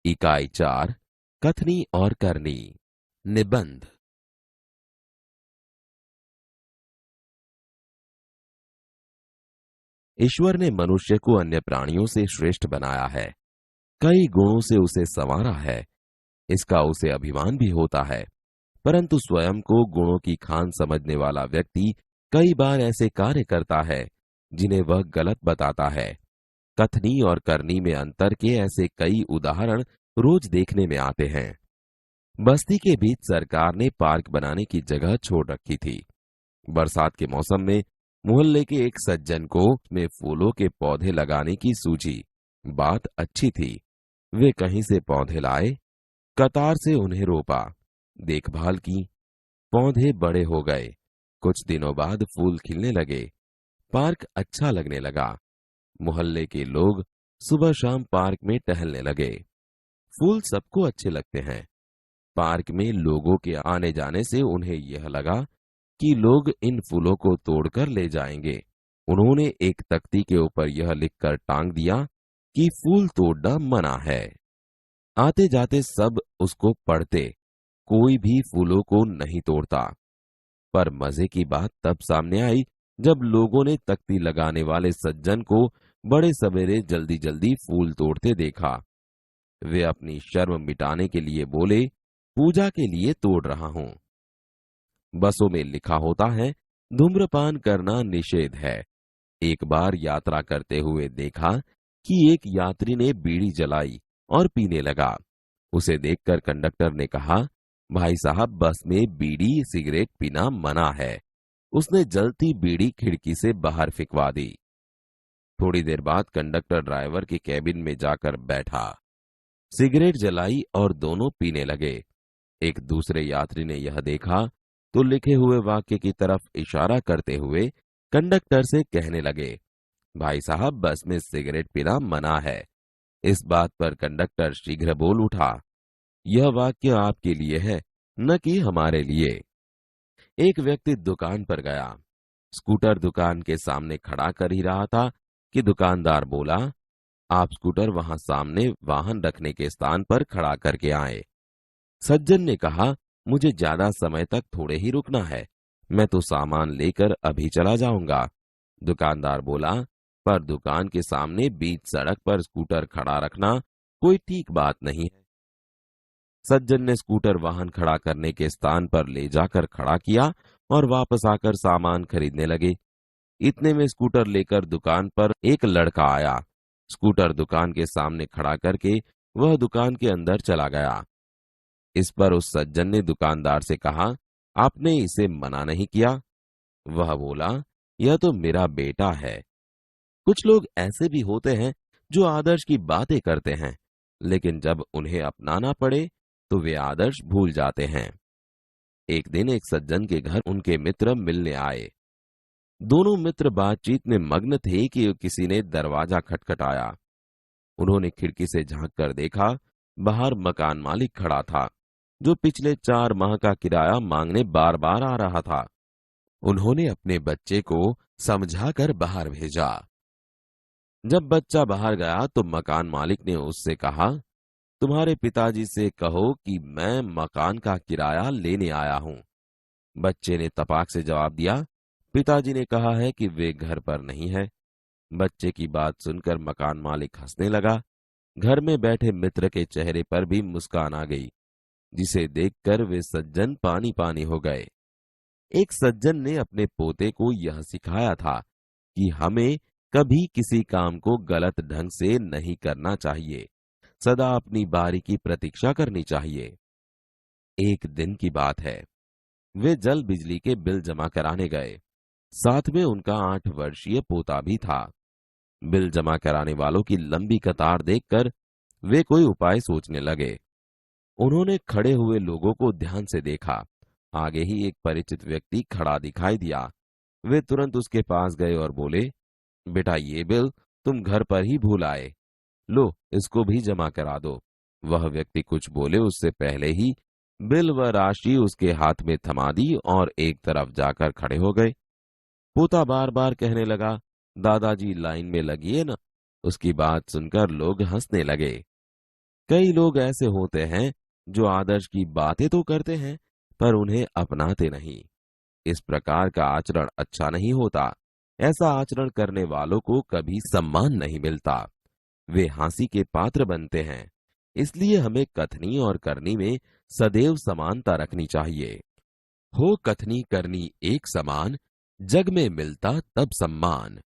इकाई 4 कथनी और करनी। निबंध। ईश्वर ने मनुष्य को अन्य प्राणियों से श्रेष्ठ बनाया है। कई गुणों से उसे संवारा है। इसका उसे अभिमान भी होता है। परंतु स्वयं को गुणों की खान समझने वाला व्यक्ति कई बार ऐसे कार्य करता है जिन्हें वह गलत बताता है। कथनी और करनी में अंतर के ऐसे कई उदाहरण रोज देखने में आते हैं। बस्ती के बीच सरकार ने पार्क बनाने की जगह छोड़ रखी थी। बरसात के मौसम में मोहल्ले के एक सज्जन को में फूलों के पौधे लगाने की सूझी। बात अच्छी थी। वे कहीं से पौधे लाए, कतार से उन्हें रोपा, देखभाल की। पौधे बड़े हो गए। कुछ दिनों बाद फूल खिलने लगे। पार्क अच्छा लगने लगा। मोहल्ले के लोग सुबह शाम पार्क में टहलने लगे। फूल सबको अच्छे लगते हैं। पार्क में लोगों के आने जाने से उन्हें यह लगा कि लोग इन फूलों को तोड़कर ले जाएंगे। उन्होंने एक तख्ती के ऊपर यह लिखकर टांग दिया कि फूल तोड़ना मना है। आते जाते सब उसको पढ़ते। कोई भी फूलों को नहीं तोड़ता। पर मजे की बात तब सामने आई जब लोगों ने तख्ती लगाने वाले सज्जन को बड़े सवेरे जल्दी जल्दी फूल तोड़ते देखा। वे अपनी शर्म मिटाने के लिए बोले, पूजा के लिए तोड़ रहा हूं। बसों में लिखा होता है, धूम्रपान करना निषेध है। एक बार यात्रा करते हुए देखा कि एक यात्री ने बीड़ी जलाई और पीने लगा। उसे देखकर कंडक्टर ने कहा, भाई साहब, बस में बीड़ी सिगरेट पीना मना है। उसने जलती बीड़ी खिड़की से बाहर फिकवा दी। थोड़ी देर बाद कंडक्टर ड्राइवर के कैबिन में जाकर बैठा, सिगरेट जलाई और दोनों पीने लगे। एक दूसरे यात्री ने यह देखा तो लिखे हुए वाक्य की तरफ इशारा करते हुए कंडक्टर से कहने लगे, भाई साहब, बस में सिगरेट पीना मना है। इस बात पर कंडक्टर शीघ्र बोल उठा, यह वाक्य आपके लिए है, न कि हमारे लिए। एक व्यक्ति दुकान पर गया। स्कूटर दुकान के सामने खड़ा कर ही रहा था कि दुकानदार बोला, आप स्कूटर वहां सामने वाहन रखने के स्थान पर खड़ा करके आए। सज्जन ने कहा, मुझे ज्यादा समय तक थोड़े ही रुकना है, मैं तो सामान लेकर अभी चला जाऊंगा। दुकानदार बोला, पर दुकान के सामने बीच सड़क पर स्कूटर खड़ा रखना कोई ठीक बात नहीं है। सज्जन ने स्कूटर वाहन खड़ा करने के स्थान पर ले जाकर खड़ा किया और वापस आकर सामान खरीदने लगे। इतने में स्कूटर लेकर दुकान पर एक लड़का आया। स्कूटर दुकान के सामने खड़ा करके वह दुकान के अंदर चला गया। इस पर उस सज्जन ने दुकानदार से कहा, आपने इसे मना नहीं किया? वह बोला, यह तो मेरा बेटा है। कुछ लोग ऐसे भी होते हैं जो आदर्श की बातें करते हैं, लेकिन जब उन्हें अपनाना पड़े तो वे आदर्श भूल जाते हैं। एक दिन एक सज्जन के घर उनके मित्र मिलने आए। दोनों मित्र बातचीत में मग्न थे कि किसी ने दरवाजा खटखटाया। उन्होंने खिड़की से झांक कर देखा, बाहर मकान मालिक खड़ा था, जो पिछले 4 माह का किराया मांगने बार बार आ रहा था। उन्होंने अपने बच्चे को समझाकर बाहर भेजा। जब बच्चा बाहर गया तो मकान मालिक ने उससे कहा, तुम्हारे पिताजी से कहो कि मैं मकान का किराया लेने आया हूं। बच्चे ने तपाक से जवाब दिया, पिताजी ने कहा है कि वे घर पर नहीं है। बच्चे की बात सुनकर मकान मालिक हंसने लगा। घर में बैठे मित्र के चेहरे पर भी मुस्कान आ गई, जिसे देखकर वे सज्जन पानी पानी हो गए। एक सज्जन ने अपने पोते को यह सिखाया था कि हमें कभी किसी काम को गलत ढंग से नहीं करना चाहिए, सदा अपनी बारी की प्रतीक्षा करनी चाहिए। एक दिन की बात है, वे जल बिजली के बिल जमा कराने गए। साथ में उनका 8 वर्षीय पोता भी था। बिल जमा कराने वालों की लंबी कतार देखकर वे कोई उपाय सोचने लगे। उन्होंने खड़े हुए लोगों को ध्यान से देखा। आगे ही एक परिचित व्यक्ति खड़ा दिखाई दिया। वे तुरंत उसके पास गए और बोले, बेटा, ये बिल तुम घर पर ही भूल आए, लो इसको भी जमा करा दो। वह व्यक्ति कुछ बोले उससे पहले ही बिल व राशि उसके हाथ में थमा दी और एक तरफ जाकर खड़े हो गए। पोता बार बार कहने लगा, दादाजी लाइन में लगिए ना। उसकी बात सुनकर लोग हंसने लगे। कई लोग ऐसे होते हैं जो आदर्श की बातें तो करते हैं पर उन्हें अपनाते नहीं। इस प्रकार का आचरण अच्छा नहीं होता। ऐसा आचरण करने वालों को कभी सम्मान नहीं मिलता। वे हंसी के पात्र बनते हैं। इसलिए हमें कथनी और करनी में सदैव समानता रखनी चाहिए। हो कथनी करनी एक समान, जग में मिलता तब सम्मान।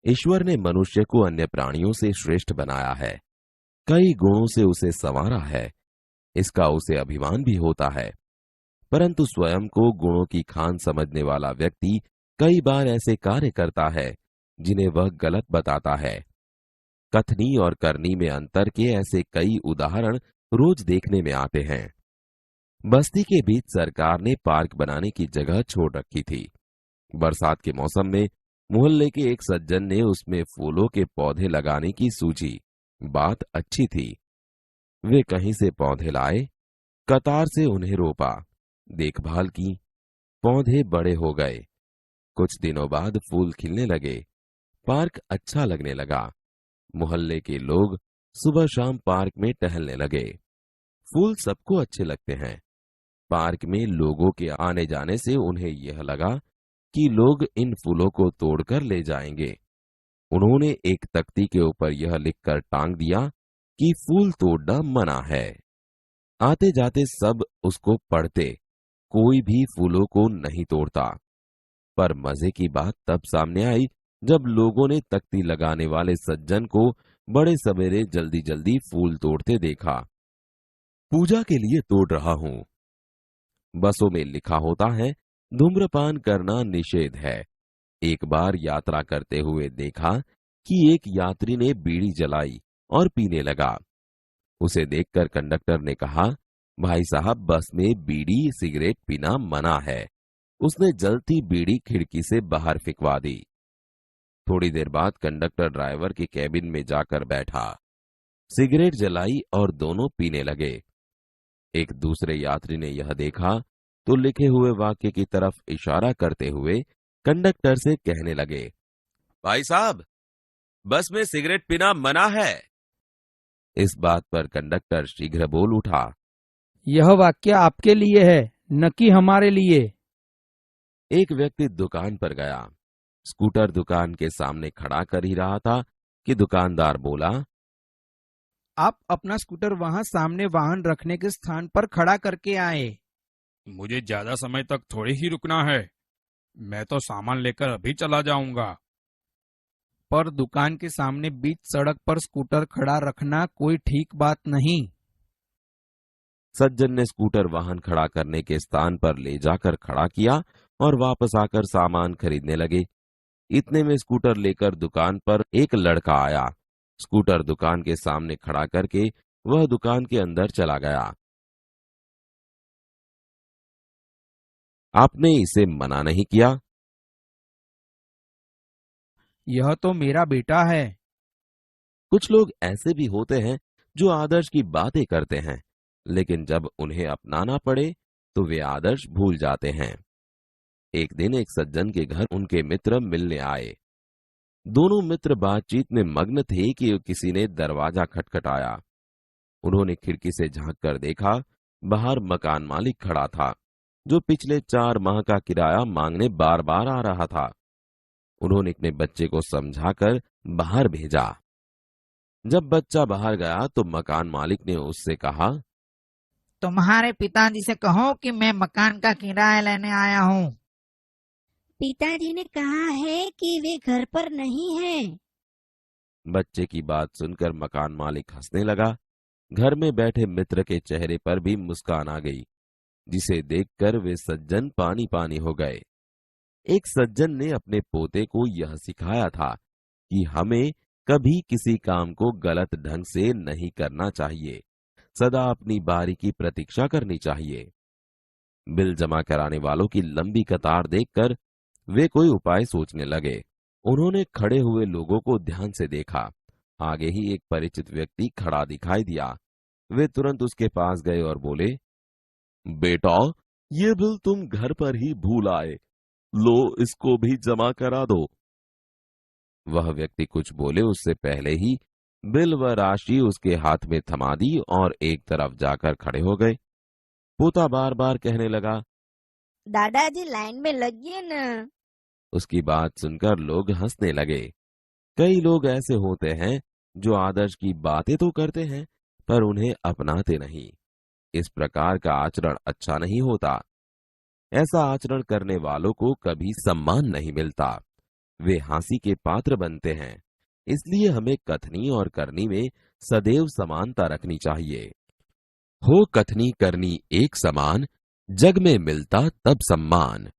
ईश्वर ने मनुष्य को अन्य प्राणियों से श्रेष्ठ बनाया है, कई गुणों से उसे संवारा है, इसका उसे अभिमान भी होता है। परंतु स्वयं को गुणों की खान समझने वाला व्यक्ति कई बार ऐसे कार्य करता है जिन्हें वह गलत बताता है। कथनी और करनी में अंतर के ऐसे कई उदाहरण रोज देखने में आते हैं। बस्ती के बीच सरकार ने पार्क बनाने की जगह छोड़ रखी थी। बरसात के मौसम में मोहल्ले के एक सज्जन ने उसमें फूलों के पौधे लगाने की सूझी। बात अच्छी थी। वे कहीं से पौधे लाए, कतार से उन्हें रोपा, देखभाल की, पौधे बड़े हो गए। कुछ दिनों बाद फूल खिलने लगे, पार्क अच्छा लगने लगा। मोहल्ले के लोग सुबह शाम पार्क में टहलने लगे। फूल सबको अच्छे लगते हैं। पार्क में लोगों के आने जाने से उन्हें यह लगा कि लोग इन फूलों को तोड़कर ले जाएंगे। उन्होंने एक तख्ती के ऊपर यह लिखकर टांग दिया कि फूल तोड़ना मना है। आते जाते सब उसको पढ़ते, कोई भी फूलों को नहीं तोड़ता। पर मजे की बात तब सामने आई जब लोगों ने तख्ती लगाने वाले सज्जन को बड़े सवेरे जल्दी जल्दी फूल तोड़ते देखा। पूजा के लिए तोड़ रहा हूं। बसों में लिखा होता है धूम्रपान करना निषेध है। एक बार यात्रा करते हुए देखा कि एक यात्री ने बीड़ी जलाई और पीने लगा। उसे देखकर कंडक्टर ने कहा, भाई साहब, बस में बीड़ी सिगरेट पीना मना है। उसने जलती बीड़ी खिड़की से बाहर फेंकवा दी। थोड़ी देर बाद कंडक्टर ड्राइवर के कैबिन में जाकर बैठा, सिगरेट जलाई और दोनों पीने लगे। एक दूसरे यात्री ने यह देखा तो लिखे हुए वाक्य की तरफ इशारा करते हुए कंडक्टर से कहने लगे, भाई साहब, बस में सिगरेट पीना मना है। इस बात पर कंडक्टर शीघ्र बोल उठा, यह वाक्य आपके लिए है, न कि हमारे लिए। एक व्यक्ति दुकान पर गया। स्कूटर दुकान के सामने खड़ा कर ही रहा था कि दुकानदार बोला, आप अपना स्कूटर वहां सामने वाहन रखने के स्थान पर खड़ा करके आए। मुझे ज्यादा समय तक थोड़ी ही रुकना है, मैं तो सामान लेकर अभी चला जाऊंगा। पर दुकान के सामने बीच सड़क पर स्कूटर खड़ा रखना कोई ठीक बात नहीं। सज्जन ने स्कूटर वाहन खड़ा करने के स्थान पर ले जाकर खड़ा किया और वापस आकर सामान खरीदने लगे। इतने में स्कूटर लेकर दुकान पर एक लड़का आया। स्कूटर दुकान के सामने खड़ा करके वह दुकान के अंदर चला गया। आपने इसे मना नहीं किया? यह तो मेरा बेटा है। कुछ लोग ऐसे भी होते हैं जो आदर्श की बातें करते हैं, लेकिन जब उन्हें अपनाना पड़े तो वे आदर्श भूल जाते हैं। एक दिन एक सज्जन के घर उनके मित्र मिलने आए। दोनों मित्र बातचीत में मग्न थे कि किसी ने दरवाजा खटखटाया। उन्होंने खिड़की से झांक कर देखा, बाहर मकान मालिक खड़ा था, जो पिछले 4 माह का किराया मांगने बार बार आ रहा था। उन्होंने अपने बच्चे को समझाकर बाहर भेजा। जब बच्चा बाहर गया तो मकान मालिक ने उससे कहा, तुम्हारे पिताजी से कहो कि मैं मकान का किराया लेने आया हूँ। पिताजी ने कहा है कि वे घर पर नहीं हैं। बच्चे की बात सुनकर मकान मालिक हंसने लगा। घर में बैठे मित्र के चेहरे पर भी मुस्कान आ गई, जिसे देखकर वे सज्जन पानी पानी हो गए। एक सज्जन ने अपने पोते को यह सिखाया था कि हमें कभी किसी काम को गलत ढंग से नहीं करना चाहिए, सदा अपनी बारी की प्रतीक्षा करनी चाहिए। बिल जमा कराने वालों की लंबी कतार देखकर वे कोई उपाय सोचने लगे। उन्होंने खड़े हुए लोगों को ध्यान से देखा। आगे ही एक परिचित व्यक्ति खड़ा दिखाई दिया। वे तुरंत उसके पास गए और बोले, बेटा, ये बिल तुम घर पर ही भूल आए, लो इसको भी जमा करा दो। वह व्यक्ति कुछ बोले उससे पहले ही बिल व राशि उसके हाथ में थमा दी और एक तरफ जाकर खड़े हो गए। पोता बार बार कहने लगा, दादाजी लाइन में लगिए न। उसकी बात सुनकर लोग हंसने लगे। कई लोग ऐसे होते हैं जो आदर्श की बातें तो करते हैं पर उन्हें अपनाते नहीं। इस प्रकार का आचरण अच्छा नहीं होता। ऐसा आचरण करने वालों को कभी सम्मान नहीं मिलता। वे हंसी के पात्र बनते हैं। इसलिए हमें कथनी और करनी में सदैव समानता रखनी चाहिए। हो कथनी करनी एक समान, जग में मिलता तब सम्मान।